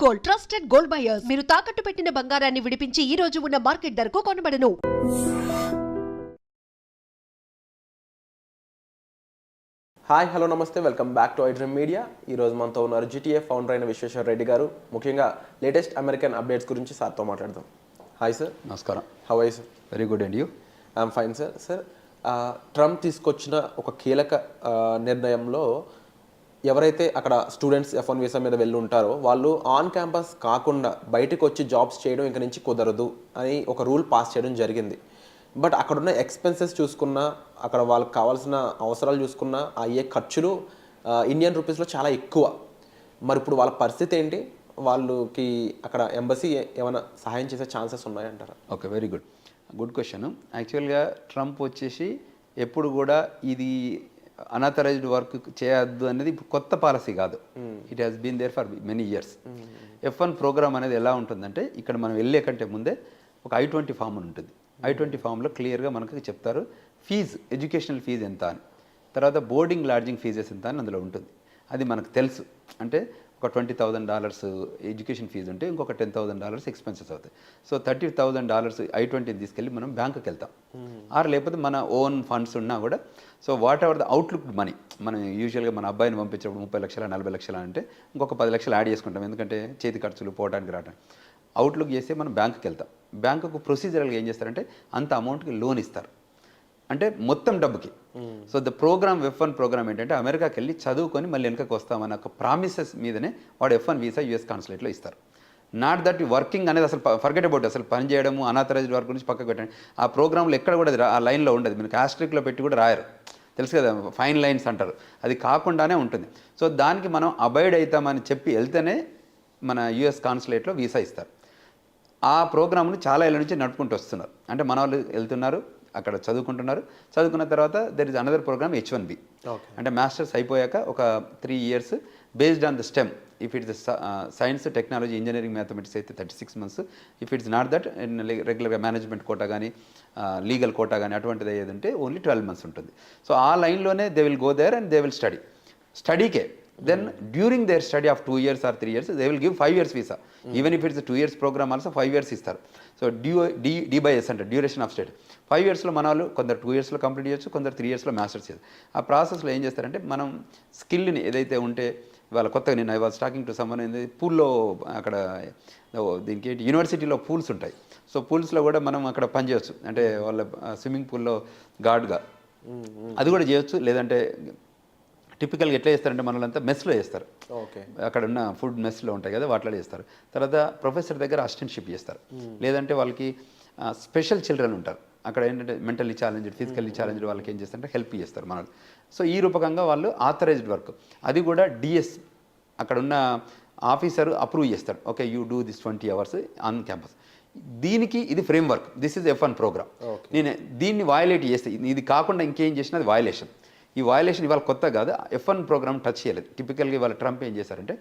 Gold, trusted gold buyers. మీరు తాకట్టు పెట్టిన బంగారాన్ని విడిపించి ఈ రోజు ఉన్న మార్కెట్ ధరకు కొనబడను. హాయ్ హలో నమస్తే, welcome back to iDream media. ఈరోజు మనతో ఉన్నారు జీటీఏ ఫౌండర్ అయిన విశ్వేశ్వర రెడ్డి గారు. ముఖ్యంగా లేటెస్ట్ అమెరికన్ అప్డేట్స్ గురించి సార్తో మాట్లాడదాం. Hi sir. నమస్కారం. How are you sir? Very good and you? I'm fine sir. Sir, Trump తీసుకొచ్చిన ఒక కీలక నిర్ణయంలో ఎవరైతే అక్కడ స్టూడెంట్స్ F1 వీసా మీద వెళ్ళి ఉంటారో వాళ్ళు ఆన్ క్యాంపస్ కాకుండా బయటకు వచ్చి జాబ్స్ చేయడం ఇంక నుంచి కుదరదు అని ఒక రూల్ పాస్ చేయడం జరిగింది. బట్ అక్కడున్న ఎక్స్పెన్సెస్ చూసుకున్నా, అక్కడ వాళ్ళకి కావాల్సిన అవసరాలు చూసుకున్నా అయ్యే ఖర్చులు ఇండియన్ రూపీస్లో చాలా ఎక్కువ. మరి ఇప్పుడు వాళ్ళ పరిస్థితి ఏంటి? వాళ్ళకి అక్కడ ఎంబసీ ఏమైనా సహాయం చేసే ఛాన్సెస్ ఉన్నాయంటారా? Okay, very good question. యాక్చువల్గా ట్రంప్ వచ్చేసి ఎప్పుడు కూడా ఇది అనాథరైజ్డ్ వర్క్ చేయొద్దు అనేది ఇప్పుడు కొత్త పాలసీ కాదు. It has been there for many years. F1 programme అనేది ఎలా ఉంటుందంటే, ఇక్కడ మనం వెళ్ళే కంటే ముందే ఒక I-20 ఫామ్ అని ఉంటుంది. I-20 ఫామ్లో క్లియర్గా మనకు చెప్తారు ఫీజు, ఎడ్యుకేషనల్ ఫీజు ఎంత అని, తర్వాత బోర్డింగ్ లాడ్జింగ్ ఫీజెస్ ఎంత అని అందులో ఉంటుంది. అది మనకు తెలుసు. అంటే ఒక $20,000 ఎడ్యుకేషన్ ఫీజు ఉంటే ఇంకొక $10,000 ఎక్స్పెన్సెస్ అవుతాయి. సో $30,000 I-20 తీసుకెళ్ళి మనం బ్యాంకుకి వెళ్తాం. ఆర్ లేకపోతే మన ఓన్ ఫండ్స్ ఉన్నా కూడా, so what ever the outlook money, మనం యూజువల్గా మన అబ్బాయిని పంపించినప్పుడు 30 లక్షలు 40 లక్షలు అంటే ఇంకొక 10 లక్షలు యాడ్ చేసుకుంటాం. ఎందుకంటే చేతి ఖర్చులు పోవడానికి రావడానికి. అవుట్లుక్ చేస్తే మనం బ్యాంకుకి వెళ్తాం. బ్యాంకుకు ప్రొసీజరల్గా ఏం చేస్తారంటే అంత అమౌంట్కి లోన్ ఇస్తారు, అంటే మొత్తం డబ్బుకి. So the programme F1 programme ఏంటంటే అమెరికాకి వెళ్ళి చదువుకొని మళ్ళీ వెనకకి వస్తామన్న ఒక ప్రామిసెస్ మీదనే వాడు F1 వీసా US కాన్సులేట్లో ఇస్తారు. నాట్ దట్ వర్కింగ్ అనేది అసలు ఫర్గెట్ అబౌట్, అసలు పని చేయడము అనాథరైజ్డ్ వర్క్ గురించి పక్కకు పెట్టండి. ఆ ప్రోగ్రాంలో ఎక్కడ కూడా ఆ లైన్లో ఉండదు. మీకు ఆస్ట్రిక్లో పెట్టి కూడా రాయరు, తెలుసు కదా, ఫైన్ లైన్స్ అంటారు. అది కాకుండానే ఉంటుంది. సో దానికి మనం అబైడ్ అవుతామని చెప్పి వెళ్తేనే మన US కాన్సులేట్లో వీసా ఇస్తారు. ఆ ప్రోగ్రామ్ను చాలా ఏళ్ళ నుంచి నడుపుకుంటూ వస్తున్నారు. అంటే మన వాళ్ళు వెళ్తున్నారు, అక్కడ చదువుకుంటున్నారు. చదువుకున్న తర్వాత there is another programme H1B. అంటే మాస్టర్స్ అయిపోయాక ఒక 3 years based on the stem. If it's science, technology, engineering, mathematics అయితే 36 months. If it's not that, రెగ్యులర్గా మేనేజ్మెంట్ కోటా కానీ లీగల్ కోటా కానీ అటువంటిది అయ్యేది ఉంటే ఓన్లీ 12 months ఉంటుంది. సో ఆ లైన్లోనే they will go there and they will స్టడీకే. Then during their study of 2 years or 3 years, they will give 5 years visa. Even if it's a 2 years program also 5 years ఇస్తారు. So D/S అంటే duration of study. 5 yearsలో మన వాళ్ళు కొందరు 2 yearsలో complete చేయొచ్చు, కొందరు 3 yearsలో masters చేయొచ్చు. ఆ ప్రాసెస్లో ఏం చేస్తారంటే మనం స్కిల్ని ఏదైతే ఉంటే, వాళ్ళ కొత్తగా నేను I was talking to someone ఏంది, పూల్లో అక్కడ దీనికి యూనివర్సిటీలో పూల్స్ ఉంటాయి. సో పూల్స్లో కూడా మనం అక్కడ పని చేయొచ్చు. అంటే వాళ్ళ స్విమ్మింగ్ పూల్లో గార్డ్గా అది కూడా చేయొచ్చు. లేదంటే టిపికల్గా ఎట్లా చేస్తారంటే మనలంతా మెస్లో చేస్తారు. అక్కడ ఉన్న ఫుడ్ మెస్లో ఉంటాయి కదా, వాటిలో చేస్తారు. తర్వాత ప్రొఫెసర్ దగ్గర అసిస్టెంట్షిప్ చేస్తారు. లేదంటే వాళ్ళకి స్పెషల్ చిల్డ్రన్ ఉంటారు. అక్కడ ఏంటంటే మెంటల్లీ ఛాలెంజ్డ్, ఫిజికల్లీ ఛాలెంజ్డ్ వాళ్ళకి ఏం చేస్తారంటే హెల్ప్ చేస్తారు మనల్ని. సో ఈ రూపకంగా వాళ్ళు ఆథరైజ్డ్ వర్క్, అది కూడా DS అక్కడ ఉన్న ఆఫీసర్ అప్రూవ్ చేస్తాడు. Okay, you do this 20 hours on campus. దీనికి ఇది framework. This is F1 programme. నేను దీన్ని వయలేట్ చేస్తే, ఇది కాకుండా ఇంకేం చేసినా అది వయలేషన్. ఈ వయలేషన్ ఇవాళ కొత్త కాదు. F1 ప్రోగ్రామ్ టచ్ చేయలేదు. టిపికల్గా ఇవాళ ట్రంప్ ఏం చేశారంటే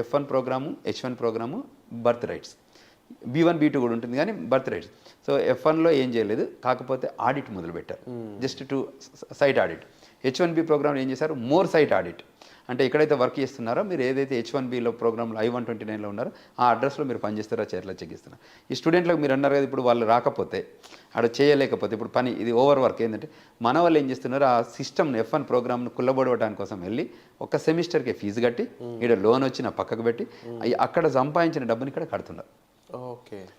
F1 programme, H1 programme, birth rights, B1 B2 కూడా ఉంటుంది కానీ బర్త్ రైట్స్. సో F1లో ఏం చేయలేదు, కాకపోతే ఆడిట్ మొదలుపెట్టారు, just to site audit. H1B programme ఏం చేశారు, మోర్ సైట్ ఆడిట్. అంటే ఎక్కడైతే వర్క్ చేస్తున్నారో మీరు, ఏదైతే H1Bలో ప్రోగ్రాంలో I-129లో ఉన్నారో ఆ అడ్రస్లో మీరు పనిచేస్తారో చర్యలు చెక్ చేస్తున్నారు. ఈ స్టూడెంట్లకు మీరు అన్నారు కదా, ఇప్పుడు వాళ్ళు రాకపోతే అక్కడ చేయలేకపోతే ఇప్పుడు పని, ఇది ఓవర్ వర్క్. ఏంటంటే మన వాళ్ళు ఏం చేస్తున్నారు, ఆ సిస్టమ్ F1 ప్రోగ్రామ్ను కుల్లబడవడానికి కోసం వెళ్ళి ఒక సెమిస్టర్కి ఫీజు కట్టి ఇక్కడ లోన్ వచ్చిన పక్కకు పెట్టి అక్కడ సంపాదించిన డబ్బుని ఇక్కడ కడుతున్నారు.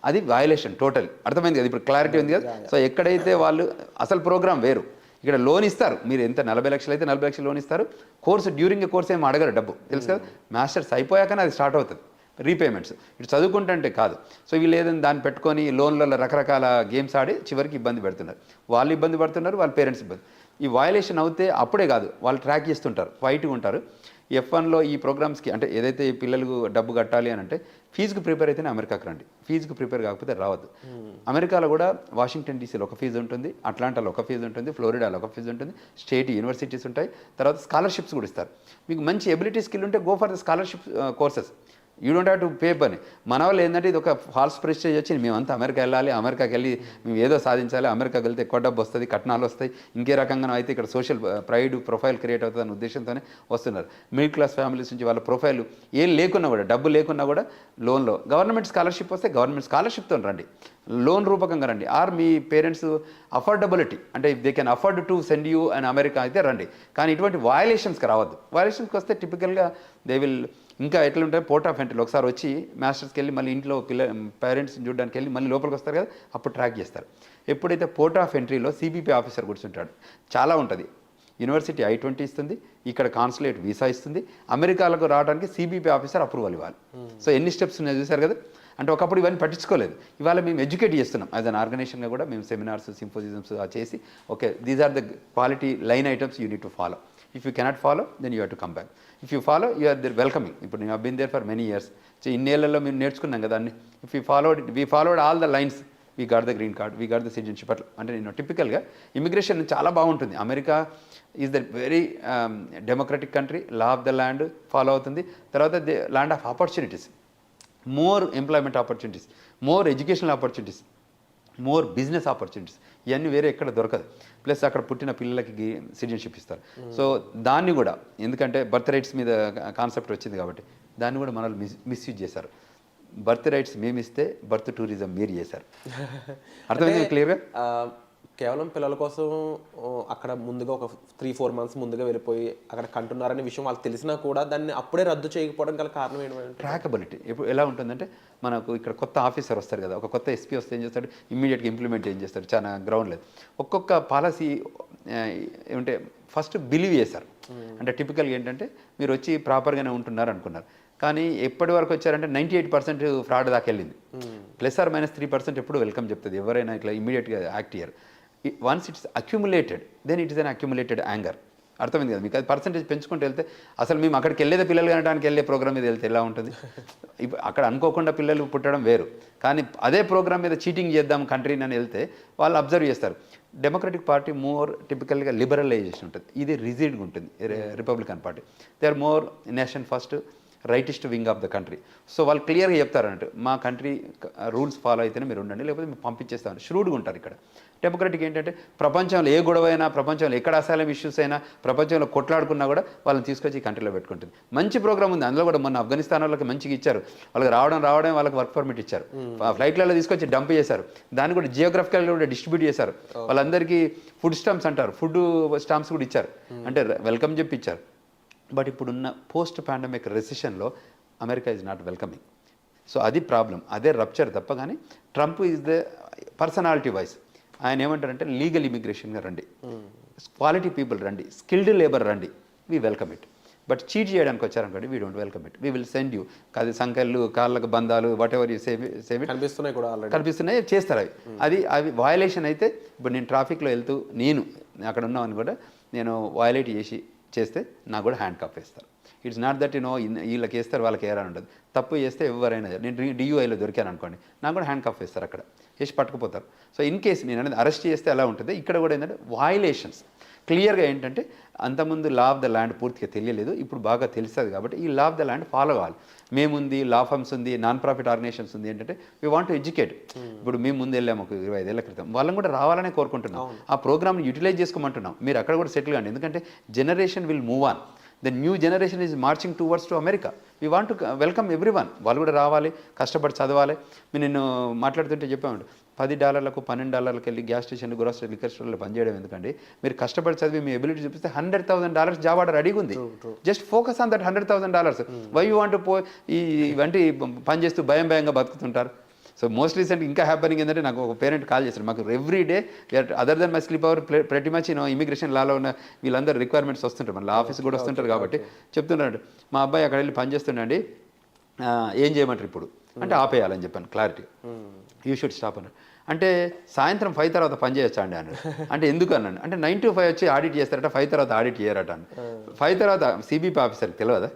అది వయలేషన్ టోటల్. అర్థమైంది కదా, ఇప్పుడు క్లారిటీ ఉంది కదా. సో ఎక్కడైతే వాళ్ళు అసలు ప్రోగ్రామ్ వేరు, ఇక్కడ లోన్ ఇస్తారు. మీరు ఎంత 40 లక్షలు అయితే 40 లక్షలు లోన్ ఇస్తారు. కోర్సు డ్యూరింగ్ ఏ కోర్స్ ఏమి అడగరు డబ్బు, తెలుసు కదా. మాస్టర్స్ అయిపోయాకనే అది స్టార్ట్ అవుతుంది రీపేమెంట్స్. ఇటు చదువుకుంటుంటే కాదు. సో వీళ్ళు ఏదైనా దాన్ని పెట్టుకొని లోన్లలో రకరకాల గేమ్స్ ఆడి చివరికి ఇబ్బంది పెడుతున్నారు. వాళ్ళు ఇబ్బంది పడుతున్నారు, వాళ్ళ పేరెంట్స్ ఇబ్బంది. ఈ వయలేషన్ అవుతే అప్పుడే కాదు, వాళ్ళు ట్రాక్ చేస్తుంటారు, ఫైట్గా ఉంటారు. F1లో ఈ ప్రోగ్రామ్స్కి, అంటే ఏదైతే ఈ పిల్లలకు డబ్బు కట్టాలి అని అంటే ఫీజుకి ప్రిపేర్ అయితేనే అమెరికాకి రండి. ఫీజుకి ప్రిపేర్ కాకపోతే రావద్దు. అమెరికాలో కూడా వాషింగ్టన్ DCలో ఒక ఫీజు ఉంటుంది, అట్లాంటాలో ఒక ఫీజు ఉంటుంది, ఫ్లోరిడాలో ఒక ఫీజు ఉంటుంది, స్టేట్ యూనివర్సిటీస్ ఉంటాయి. తర్వాత స్కాలర్షిప్స్ కూడా ఇస్తారు. మీకు మంచి ఎబిలిటీ స్కిల్ ఉంటే go for the scholarship courses. You don't have to pay పని. మన వాళ్ళు ఏంటంటే ఇది ఒక ఫాల్స్ ప్రెస్టేజ్ వచ్చి మేమంతా అమెరికా వెళ్ళాలి, అమెరికాకి వెళ్ళి మేము ఏదో సాధించాలి, అమెరికాకి వెళ్తే ఎక్కువ డబ్బు వస్తుంది, కట్నాలు వస్తాయి, ఇంకే రకంగా అయితే ఇక్కడ సోషల్ ప్రైడ్ ప్రొఫైల్ క్రియేట్ అవుతుంది అనే ఉద్దేశంతోనే వస్తున్నారు. మిడిల్ క్లాస్ ఫ్యామిలీస్ నుంచి వాళ్ళ ప్రొఫైల్ ఏం లేకున్నా కూడా, డబ్బు లేకున్నా కూడా లోన్లో గవర్నమెంట్ స్కాలర్షిప్ వస్తే గవర్నమెంట్ స్కాలర్షిప్తో రండి, లోన్ రూపకంగా రండి. ఆర్ మీ పేరెంట్స్ అఫోర్డబిలిటీ అంటే if they can afford to send you and America అయితే రండి. కానీ ఇటువంటి వయలేషన్స్కి రావద్దు. వయలేషన్స్కి వస్తే టిపికల్గా దే విల్ ఇంకా ఎట్లా ఉంటాయి, పోర్ట్ ఆఫ్ ఎంట్రీలో ఒకసారి వచ్చి మాస్టర్స్కి వెళ్ళి మళ్ళీ ఇంట్లో పేరెంట్స్ని చూడడానికి వెళ్ళి మళ్ళీ లోపలికి వస్తారు కదా, అప్పుడు ట్రాక్ చేస్తారు. ఎప్పుడైతే పోర్ట్ ఆఫ్ ఎంట్రీలో సిబిపి ఆఫీసర్ కూర్చుంటాడు, చాలా ఉంటుంది. యూనివర్సిటీ I-20 ఇస్తుంది, ఇక్కడ కాన్సులేట్ వీసా ఇస్తుంది, అమెరికాలకు రావడానికి సిబిపి ఆఫీసర్ అప్రూవల్ ఇవ్వాలి. సో ఎన్ని స్టెప్స్ ఉన్నాయో చూసారు కదా. అంటే ఒకప్పుడు ఇవన్నీ పట్టించుకోలేదు, ఇవాళ మేము ఎడ్యుకేట్ చేస్తున్నాం. యాజ్ అన్ ఆర్గనైజేషన్గా కూడా మేము సెమినార్స్, సింపోజిజమ్స్ చేసి okay these are the quality line items you need to follow. If you cannot follow then you have to come back. If you follow you are there welcoming. ఇప్పుడు నేను been there for many years. So ఇన్నేళ్లలో మేము నేర్చుకున్నాం కదా అన్ని. If you followed all the lines, we got the green card, we got the సిటిజన్షిప్. అట్లా అంటే నేను టిపికల్గా ఇమిగ్రేషన్ చాలా బాగుంటుంది. America is the very democratic country, law of the land follow అవుతుంది. తర్వాత the land of opportunities, more employment opportunities, more educational opportunities, more business opportunities. ఇవన్నీ వేరే ఎక్కడ దొరకదు. ప్లస్ అక్కడ పుట్టిన పిల్లలకి సిటిజన్షిప్ ఇస్తారు. సో దాన్ని కూడా ఎందుకంటే బర్త్ రైట్స్ మీద కాన్సెప్ట్ వచ్చింది కాబట్టి దాన్ని కూడా మనల్ని మిస్యూజ్ చేశారు. బర్త్ రైట్స్ మేము ఇస్తే బర్త్ టూరిజం మీరు చేశారు. అర్థమైంది క్లియర్గా? కేవలం పిల్లల కోసం అక్కడ ముందుగా ఒక 3-4 months ముందుగా వెళ్ళిపోయి అక్కడ కంటున్నారనే విషయం వాళ్ళకి తెలిసినా కూడా దాన్ని అప్పుడే రద్దు చేయకపోవడం గల కారణం ఏంటంటే ట్రాకబిలిటీ. ఇప్పుడు ఎలా ఉంటుందంటే మనకు ఇక్కడ కొత్త ఆఫీసర్ వస్తారు కదా, ఒక కొత్త ఎస్పీ వస్తే ఏం చేస్తాడు, ఇమ్మీడియట్గా ఇంప్లిమెంట్ ఏం చేస్తాడు, చాలా గ్రౌండ్ లేదు. ఒక్కొక్క పాలసీ ఏమంటే ఫస్ట్ బిలీవ్ చేశారు. అంటే టిపికల్గా ఏంటంటే మీరు వచ్చి ప్రాపర్గానే ఉంటున్నారు అనుకున్నారు, కానీ ఎప్పటి వరకు వచ్చారంటే 98% ఫ్రాడ్ దాకా వెళ్ళింది. +or-3% ఎప్పుడు వెల్కమ్ చెప్తుంది ఎవరైనా ఇట్లా ఇమీడియట్గా యాక్ట్ చేయరు. Once it's accumulated then it is an accumulated anger. అర్థమైంది కదా మీకు? అది పర్సెంటేజ్ పెంచుకుంటూ వెళ్తే అసలు మేము అక్కడికి వెళ్ళేదే పిల్లలు కనడానికి వెళ్ళే ప్రోగ్రామ్ మీద వెళ్తే ఎలా ఉంటుంది? ఇప్పుడు అక్కడ అనుకోకుండా పిల్లలు పుట్టడం వేరు, కానీ అదే ప్రోగ్రామ్ మీద చీటింగ్ చేద్దాం కంట్రీని అని వెళ్తే వాళ్ళు అబ్జర్వ్ చేస్తారు. డెమోక్రటిక్ పార్టీ మోర్ టిపికల్గా లిబరలైజేషన్ ఉంటుంది, ఇది రిజిడ్గా ఉంటుంది. Republican Party they are more nation first, rightist wing of the country. So వాళ్ళు క్లియర్గా చెప్తారంటే మా కంట్రీ రూల్స్ ఫాలో అయితేనే మీరు ఉండండి, లేకపోతే మేము పంపించేస్తామని ష్రూడ్గా ఉంటారు. ఇక్కడ డెమోక్రటిక్ ఏంటంటే ప్రపంచంలో ఏ గొడవ అయినా, ప్రపంచంలో ఎక్కడ అసైలం ఇష్యూస్ అయినా, ప్రపంచంలో కొట్లాడుకున్నా కూడా వాళ్ళని తీసుకొచ్చి ఈ కంట్రీలో పెట్టుకుంటుంది. మంచి ప్రోగ్రామ్ ఉంది అందులో కూడా. మొన్న ఆఫ్ఘనిస్తాన్ వాళ్ళకి మంచిగా ఇచ్చారు, వాళ్ళకి రావడం వాళ్ళకి వర్క్ పర్మిట్ ఇచ్చారు, ఫ్లైట్లలో తీసుకొచ్చి డంప్ చేశారు, దాన్ని కూడా జియోగ్రఫికల్గా కూడా డిస్ట్రిబ్యూట్ చేశారు. వాళ్ళందరికీ ఫుడ్ స్టాంప్స్ అంటారు, ఫుడ్ స్టాంప్స్ కూడా ఇచ్చారు, అంటే వెల్కమ్ చెప్పి ఇచ్చారు. బట్ ఇప్పుడున్న పోస్ట్ పాండమిక్ రెసిషన్లో America is not welcoming. So అది ప్రాబ్లం, అదే రప్చర్ తప్ప. కానీ Trump is the personality wise ఆయన ఏమంటారంటే లీగల్ ఇమిగ్రేషన్గా రండి, క్వాలిటీ పీపుల్ రండి, స్కిల్డ్ లేబర్ రండి, we welcome it. But cheat చేయడానికి వచ్చారనుకోండి, we don't welcome it, we will send you. అది సంఖ్యలు, కాళ్ళకు బంధాలు, వాట్ ఎవర్ యూ సేవ్ కనిపిస్తున్నాయి కూడా, కనిపిస్తున్నాయి చేస్తారు. అవి వయలేషన్ అయితే ఇప్పుడు నేను ట్రాఫిక్లో వెళ్తూ నేను అక్కడ ఉన్నామని కూడా నేను వయలేట్ చేస్తే నాకు కూడా హ్యాండ్ కప్ వేస్తారు. ఇట్స్ నాట్ దట్ వీళ్ళకి వేస్తారు వాళ్ళకి ఏరా ఉంటుంది. తప్పు చేస్తే ఎవరైనా, నేను DUIలో దొరికాను అనుకోండి, నాకు కూడా హ్యాండ్ కప్ వేస్తారు, అక్కడ వేసి పట్టుకుపోతారు. సో ఇన్ కేసు నేను అనేది అరెస్ట్ చేస్తే ఎలా ఉంటుంది, ఇక్కడ కూడా ఏంటంటే వయలేషన్స్ క్లియర్గా ఏంటంటే అంతకుముందు లా ఆఫ్ ద ల్యాండ్ పూర్తిగా తెలియలేదు, ఇప్పుడు బాగా తెలుస్తుంది. కాబట్టి ఈ law of the land follow కావాలి. మేముంది, లా ఫర్మ్స్ ఉంది, నాన్ ప్రాఫిట్ ఆర్గనైజేషన్స్ ఉంది. ఏంటంటే వీ వాంట్ టు ఎడ్యుకేట్. ఇప్పుడు మేము ముందు వెళ్ళాము ఒక 25 ఏళ్ల క్రితం, వాళ్ళని కూడా రావాలనే కోరుకుంటున్నాం. ఆ ప్రోగ్రామ్ని యూటిలైజ్ చేసుకోమంటున్నాం. మీరు అక్కడ కూడా సెటిల్ కండి, ఎందుకంటే generation will move on. The new generation is marching towards to America. We want to welcome every one. వాళ్ళు కూడా రావాలి, కష్టపడి చదవాలి. మీరు నేను మాట్లాడుతుంటే చెప్పామండి, $10, $12 వెళ్ళి గ్యాస్ స్టేషన్, గ్రోసరీ, లిక్కర్ స్టోర్లో పనిచేయడం ఎందుకండి? మీరు కష్టపడి చదివి మీ ఎబిలిటీ చూపిస్తే $100,000 జాబ్ ఆర్డర్ రెడీగా ఉంది. Just focus on that $100,000. Why you want ఇవంటి పని చేస్తూ భయంగా బతుకుతుంటారు. సో మోస్ట్ రీసెంట్ ఇంకా హ్యాపనింగ్ ఏంటంటే నాకు ఒక పేరెంట్ కాల్ చేశారు, మాకు every day other than my sleep hour ప్రతి మచ్ ఇమిగ్రేషన్ లాలో ఉన్న వీళ్ళందరూ రిక్వైర్మెంట్స్ వస్తుంటారు, మన ఆఫీస్ కూడా వస్తుంటారు. కాబట్టి చెప్తున్నాడు, మా అబ్బాయి అక్కడ వెళ్ళి పని చేస్తుండండి, ఏం చేయమంటారు ఇప్పుడు అంటే ఆపేయాలని చెప్పాను క్లారిటీ. యూ షుడ్ స్టాప్ అన్నాడు. అంటే సాయంత్రం 5 తర్వాత పని చేయొచ్చా అండి అన్నాడు. అంటే ఎందుకు అన్నాడు అంటే 9 to 5 వచ్చి ఆడిట్ చేస్తారట, 5 తర్వాత ఆడిట్ చేయరట అని. 5 తర్వాత CBP ఆఫీసర్కి తెలియదా,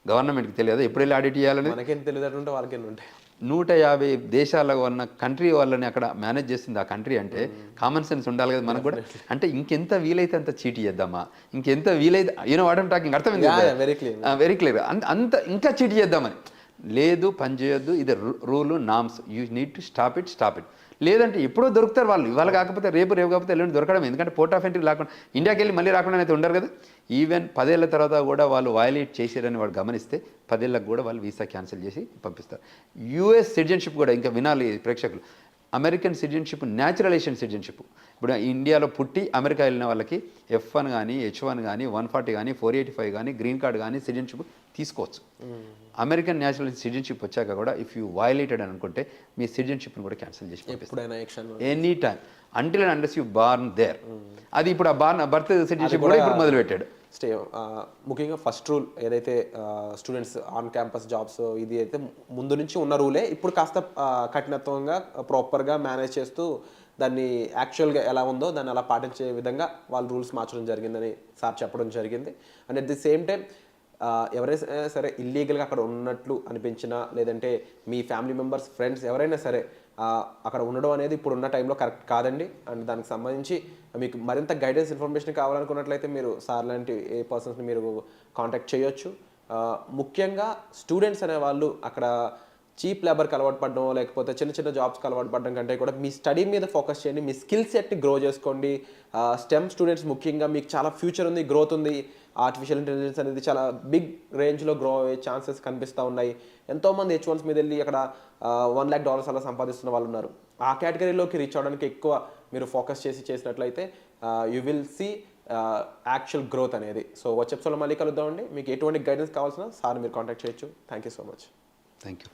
గవర్నమెంట్కి తెలియదా ఎప్పుడు వెళ్ళి ఆడిట్ చేయాలని? మనకేం తెలియదు, వాళ్ళకేం ఉంటాయి. 150 దేశాల్లో ఉన్న కంట్రీ వాళ్ళని అక్కడ మేనేజ్ చేస్తుంది ఆ కంట్రీ అంటే కామన్ సెన్స్ ఉండాలి కదా మనకు కూడా. అంటే ఇంకెంత వీలైతే అంత చీట్ చేద్దామా, ఇంకెంత వీలైతే వాట్ ఐమ్ టాకింగ్, అర్థమైంది? Very clear. అంత ఇంకా చీట్ చేద్దామని. లేదు పని చేయొద్దు, ఇది rule norms, you need to stop it. లేదంటే ఎప్పుడో దొరుకుతారు వాళ్ళు, ఇవాళ కాకపోతే రేపు కాకపోతే ఎల్లుండి దొరకడం, ఎందుకంటే పోర్ట్ ఆఫ్ ఎంట్రీ లేకుండా ఇండియాకి వెళ్ళి మళ్ళీ రాకుండా అయితే ఉండరు కదా. ఈవెన్ 10 ఏళ్ల తర్వాత కూడా వాళ్ళు వయలేట్ చేశారని వాడు గమనిస్తే 10 ఏళ్ళకి కూడా వాళ్ళు వీసా క్యాన్సిల్ చేసి పంపిస్తారు. యూఎస్ సిటిజన్షిప్ కూడా ఇంకా వినాలి ప్రేక్షకులు, అమెరికన్ సిటిజన్షిప్ న్యాచురలైజేషన్ సిటిజన్షిప్. ఇప్పుడు ఇండియాలో పుట్టి అమెరికా వెళ్ళిన వాళ్ళకి F1 కానీ H1 కానీ 140 కానీ 485 కానీ గ్రీన్ కార్డ్ కానీ సిటిజన్షిప్ తీసుకోవచ్చు. అమెరికన్ న్యాచురల్ సిటిజన్షిప్ వచ్చాక కూడా ఇఫ్ యూ వయలేటెడ్ అని అనుకుంటే మీ సిటిజన్షిప్ని కూడా క్యాన్సిల్ చేసి ఎప్పుడైనా action any time until and unless you born there. అది ఇప్పుడు ఆ బర్త్ సిటిజన్షిప్ కూడా ఇప్పుడు మొదలుపెట్టాడు. స్టే ముఖ్యంగా ఫస్ట్ రూల్ ఏదైతే స్టూడెంట్స్ ఆన్ క్యాంపస్ జాబ్స్ ఇది అయితే ముందు నుంచి ఉన్న రూలే, ఇప్పుడు కాస్త కఠినత్వంగా ప్రాపర్గా మేనేజ్ చేస్తూ దాన్ని యాక్చువల్గా ఎలా ఉందో దాన్ని అలా పాటించే విధంగా వాళ్ళు రూల్స్ మార్చడం జరిగిందని సార్ చెప్పడం జరిగింది. And at the same time ఎవరైనా సరే ఇల్లీగల్గా అక్కడ ఉన్నట్లు అనిపించినా, లేదంటే మీ ఫ్యామిలీ మెంబర్స్ ఫ్రెండ్స్ ఎవరైనా సరే అక్కడ ఉండడం అనేది ఇప్పుడు ఉన్న టైంలో కరెక్ట్ కాదండి. అండ్ దానికి సంబంధించి మీకు మరింత గైడెన్స్ ఇన్ఫర్మేషన్ కావాలనుకున్నట్లయితే మీరు సార్ లాంటి ఏ పర్సన్స్ని మీరు కాంటాక్ట్ చేయొచ్చు. ముఖ్యంగా స్టూడెంట్స్ అనే వాళ్ళు అక్కడ చీప్ లేబర్కి అలవాటు పడడం, లేకపోతే చిన్న చిన్న జాబ్స్కి అలవాటు పడడం కంటే కూడా మీ స్టడీ మీద ఫోకస్ చేయండి, మీ స్కిల్ సెట్ని గ్రో చేసుకోండి. స్టెమ్ స్టూడెంట్స్ ముఖ్యంగా మీకు చాలా ఫ్యూచర్ ఉంది, గ్రోత్ ఉంది. ఆర్టిఫిషియల్ ఇంటెలిజెన్స్ అనేది చాలా బిగ్ రేంజ్లో గ్రో అయ్యే ఛాన్సెస్ కనిపిస్తూ ఉన్నాయి. ఎంతోమంది H1s మీద వెళ్ళి అక్కడ $1 lakh అలా సంపాదిస్తున్న వాళ్ళు ఉన్నారు. ఆ కేటగిరీలోకి రీచ్ అవ్వడానికి ఎక్కువ మీరు ఫోకస్ చేసినట్లయితే you will see actual growth అనేది. సో వచ్చే ఎపిసోడ్లో మళ్ళీ కలుద్దామండి. మీకు ఎటువంటి గైడెన్స్ కావాల్సిన సార్ మీరు కాంటాక్ట్ చేయొచ్చు. Thank you so much. Thank you.